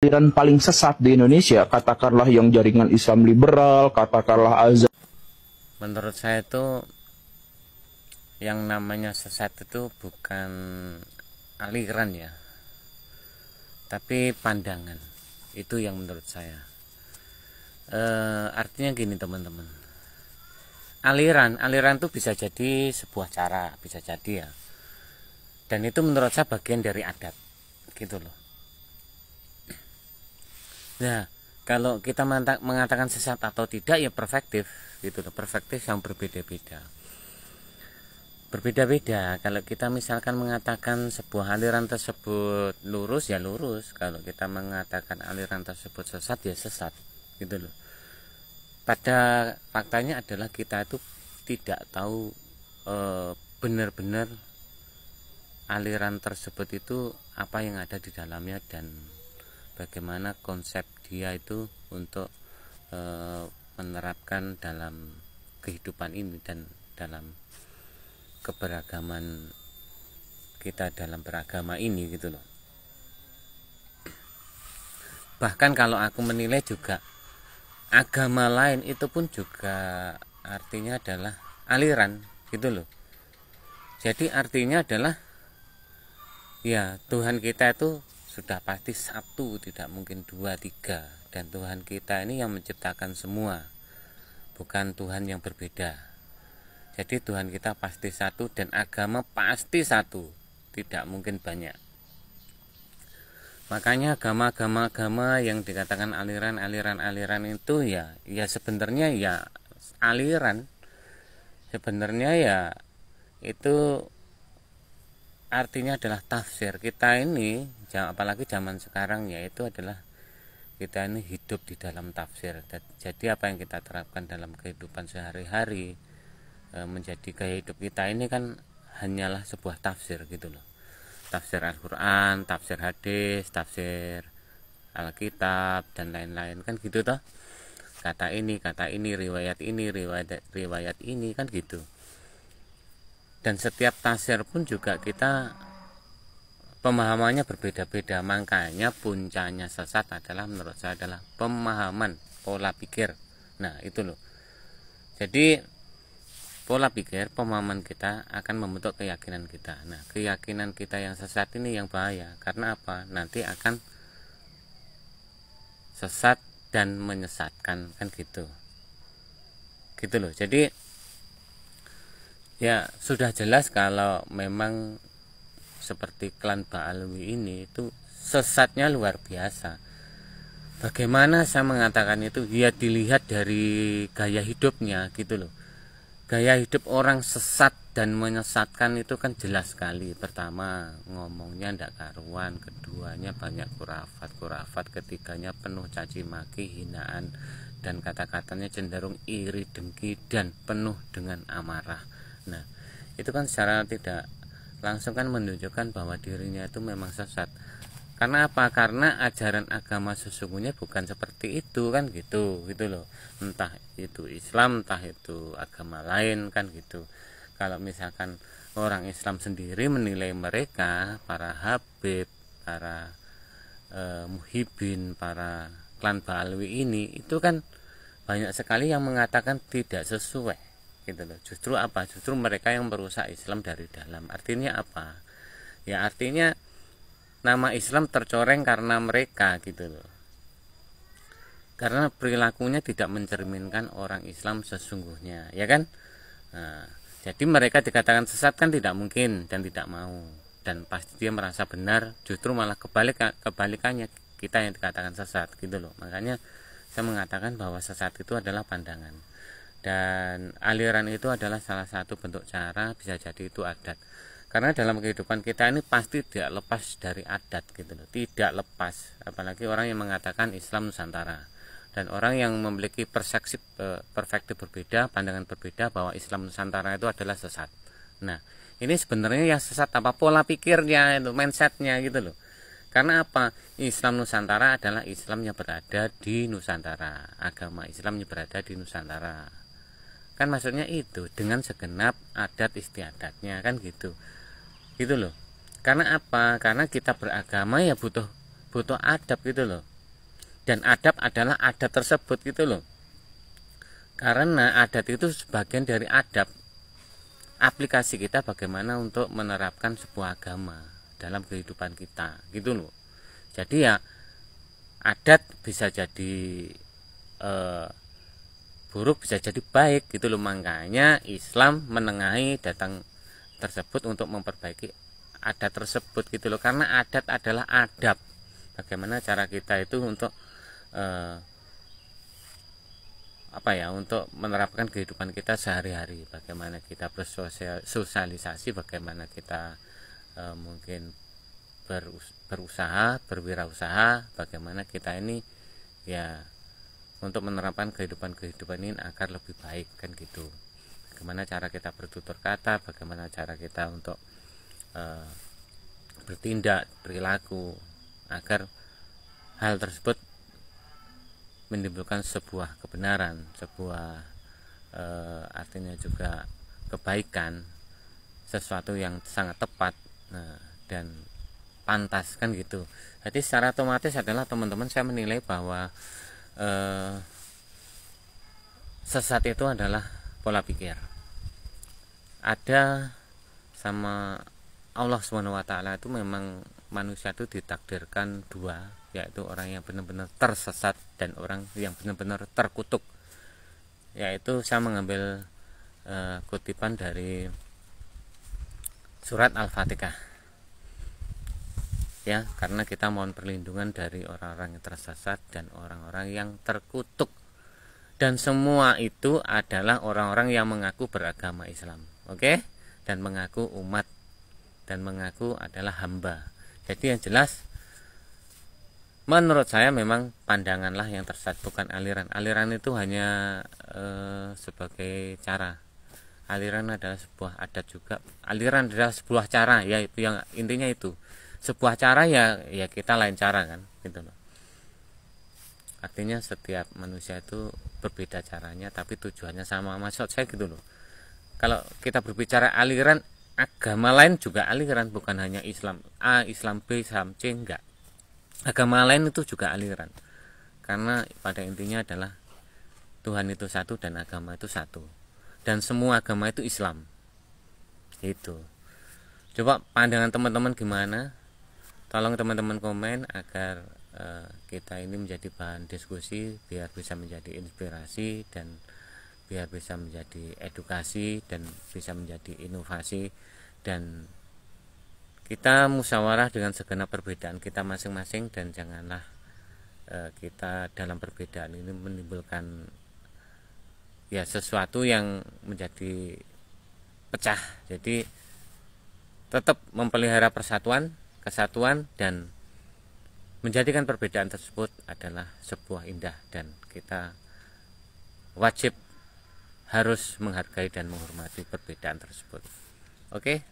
aliran paling sesat di Indonesia, katakanlah yang jaringan Islam liberal, katakanlah azan. Menurut saya itu yang namanya sesat itu bukan aliran ya, tapi pandangan. Itu yang menurut saya. Artinya gini teman-teman, aliran itu bisa jadi sebuah cara, bisa jadi ya, dan itu menurut saya bagian dari adat gitu loh. Nah, kalau kita mengatakan sesat atau tidak ya perspektif gitu loh, perspektif yang berbeda-beda. Kalau kita misalkan mengatakan sebuah aliran tersebut lurus ya lurus, kalau kita mengatakan aliran tersebut sesat ya sesat gitu loh. Pada faktanya adalah kita itu tidak tahu benar-benar aliran tersebut itu apa yang ada di dalamnya dan bagaimana konsep dia itu untuk menerapkan dalam kehidupan ini dan dalam keberagaman kita dalam beragama ini gitu loh. Bahkan kalau aku menilai juga agama lain itu pun juga artinya adalah aliran gitu loh. Jadi artinya adalah ya Tuhan kita itu sudah pasti satu, tidak mungkin dua, tiga. Dan Tuhan kita ini yang menciptakan semua, bukan Tuhan yang berbeda. Jadi Tuhan kita pasti satu dan agama pasti satu, tidak mungkin banyak. Makanya agama yang dikatakan aliran itu ya sebenarnya ya aliran. Sebenarnya ya itu artinya adalah tafsir. Kita ini apalagi zaman sekarang ya itu adalah kita ini hidup di dalam tafsir. Jadi apa yang kita terapkan dalam kehidupan sehari-hari menjadi gaya hidup kita ini kan hanyalah sebuah tafsir gitu loh. Tafsir Al-Quran, tafsir hadis, tafsir Alkitab dan lain-lain kan gitu toh. Kata ini, riwayat ini kan gitu. Dan setiap tafsir pun juga kita pemahamannya berbeda-beda. Makanya puncaknya sesat adalah menurut saya adalah pemahaman, pola pikir. Nah itu loh. Jadi pola pikir, pemahaman kita akan membentuk keyakinan kita. Nah, keyakinan kita yang sesat ini yang bahaya. Karena apa? Nanti akan sesat dan menyesatkan kan gitu. Gitu loh. Jadi ya sudah jelas kalau memang seperti klan Ba'alwi ini itu sesatnya luar biasa. Bagaimana saya mengatakan itu? Ya dilihat dari gaya hidupnya gitu loh. Gaya hidup orang sesat dan menyesatkan itu kan jelas sekali. Pertama ngomongnya ndak karuan, keduanya banyak kurafat, ketiganya penuh caci maki, hinaan, dan kata-katanya cenderung iri, dengki, dan penuh dengan amarah. Nah itu kan secara tidak langsung kan menunjukkan bahwa dirinya itu memang sesat. Karena apa? Karena ajaran agama sesungguhnya bukan seperti itu kan gitu loh. Entah itu Islam, entah itu agama lain kan gitu. Kalau misalkan orang Islam sendiri menilai mereka, para habib, para muhibin, para klan Ba'alwi ini, itu kan banyak sekali yang mengatakan tidak sesuai gitu loh. Justru apa? Justru mereka yang merusak Islam dari dalam. Artinya apa? Ya artinya nama Islam tercoreng karena mereka gitu loh. Karena perilakunya tidak mencerminkan orang Islam sesungguhnya, ya kan? Nah, jadi mereka dikatakan sesat kan tidak mungkin dan tidak mau. Dan pasti dia merasa benar, justru malah kebalikannya kita yang dikatakan sesat gitu loh. Makanya saya mengatakan bahwa sesat itu adalah pandangan. Dan aliran itu adalah salah satu bentuk cara, bisa jadi itu adat. Karena dalam kehidupan kita ini pasti tidak lepas dari adat gitu loh, tidak lepas. Apalagi orang yang mengatakan Islam Nusantara dan orang yang memiliki perspektif berbeda, pandangan berbeda bahwa Islam Nusantara itu adalah sesat. Nah ini sebenarnya yang sesat apa? Pola pikirnya itu, mindsetnya gitu loh. Karena apa? Islam Nusantara adalah Islam yang berada di Nusantara, agama Islam yang berada di Nusantara. Kan maksudnya itu dengan segenap adat istiadatnya kan gitu loh. Karena apa? Karena kita beragama ya butuh adab gitu loh. dan adab adalah adat tersebut gitu loh. Karena adat itu sebagian dari adab aplikasi kita bagaimana untuk menerapkan sebuah agama dalam kehidupan kita gitu loh. Jadi ya adat bisa jadi buruk, bisa jadi baik gitu loh. Makanya Islam menengahi datang tersebut untuk memperbaiki adat tersebut gitu loh. Karena adat adalah adab, bagaimana cara kita itu untuk untuk menerapkan kehidupan kita sehari-hari, bagaimana kita bersosialisasi, bagaimana kita mungkin berusaha, berwirausaha, bagaimana kita ini ya untuk menerapkan kehidupan ini agar lebih baik kan gitu. Bagaimana cara kita bertutur kata, bagaimana cara kita untuk bertindak, perilaku, agar hal tersebut menimbulkan sebuah kebenaran, sebuah artinya juga kebaikan, sesuatu yang sangat tepat dan pantas kan gitu. Jadi secara otomatis adalah teman-teman saya menilai bahwa sesat itu adalah pola pikir. Ada sama Allah SWT itu memang manusia itu ditakdirkan dua, yaitu orang yang benar-benar tersesat dan orang yang benar-benar terkutuk. Yaitu saya mengambil kutipan dari surat Al-Fatihah. Ya, karena kita mohon perlindungan dari orang-orang yang tersesat dan orang-orang yang terkutuk. Dan semua itu adalah orang-orang yang mengaku beragama Islam, oke? Dan mengaku umat dan mengaku adalah hamba. Jadi yang jelas menurut saya memang pandanganlah yang tersesat, bukan aliran. Aliran itu hanya sebagai cara. Aliran adalah sebuah adat juga. Aliran adalah sebuah cara, ya itu yang intinya itu. Sebuah cara ya kita lain cara kan gitu loh. Artinya setiap manusia itu berbeda caranya tapi tujuannya sama, maksud saya gitu loh. Kalau kita berbicara aliran, agama lain juga aliran, bukan hanya Islam A, Islam B, Islam C, enggak. Agama lain itu juga aliran. Karena pada intinya adalah Tuhan itu satu dan agama itu satu. Dan semua agama itu Islam. Itu. Coba pandangan teman-teman gimana? Tolong teman-teman komen agar kita ini menjadi bahan diskusi, biar bisa menjadi inspirasi dan biar bisa menjadi edukasi dan bisa menjadi inovasi, dan kita musyawarah dengan segenap perbedaan kita masing-masing, dan janganlah kita dalam perbedaan ini menimbulkan ya sesuatu yang menjadi pecah. Jadi tetap memelihara persatuan, kesatuan, dan menjadikan perbedaan tersebut adalah sebuah indah, dan kita wajib harus menghargai dan menghormati perbedaan tersebut. Oke.